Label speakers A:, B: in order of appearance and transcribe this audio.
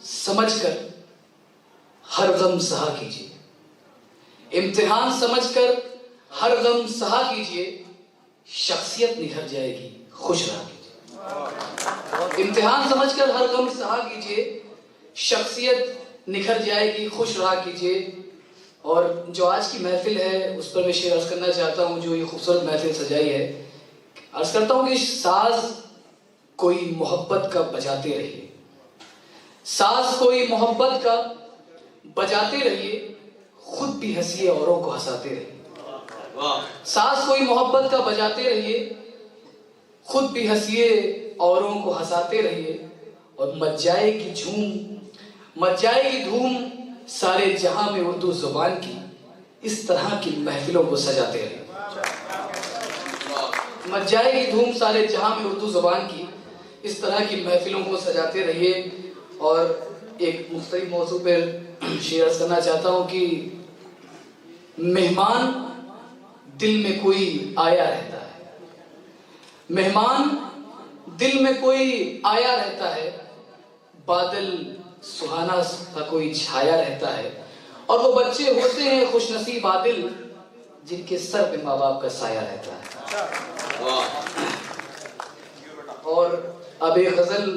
A: سمجھ کر ہر غم سہا کیجیے، امتحان سمجھ کر ہر غم سہا کیجیے، شخصیت نکھر جائے گی خوش رہا کیجیے۔ امتحان سمجھ کر ہر غم سہا کیجیے، شخصیت نکھر جائے گی خوش رہا کیجیے۔ اور جو آج کی محفل ہے اس پر میں شعر عرض کرنا چاہتا ہوں، جو یہ خوبصورت محفل سجائی ہے۔ عرض کرتا ہوں کہ ساز کوئی محبت کا بجاتے رہیے، ساز کوئی محبت کا بجاتے رہیے، خود بھی ہنسیے اوروں کو ہنساتے رہیے۔ ساز کوئی محبت کا بجاتے رہیے، خود بھی ہنسیے اوروں کو ہنساتے رہیے، اور مچ جائے گی دھوم سارے جہاں میں اردو زبان کی، اس طرح کی محفلوں کو سجاتے رہیے۔ مچ جائے گی دھوم سارے جہاں میں اردو زبان کی، اس طرح کی محفلوں کو سجاتے رہیے۔ اور ایک مختلف موضوع پر شعر کرنا چاہتا ہوں کہ مہمان دل میں کوئی آیا رہتا ہے، مہمان دل میں کوئی آیا رہتا ہے، بادل سہانا کا کوئی چھایا رہتا ہے، اور وہ بچے ہوتے ہیں خوش نصیب عادل جن کے سر پہ ماں باپ کا سایہ رہتا ہے۔ اور اب ایک غزل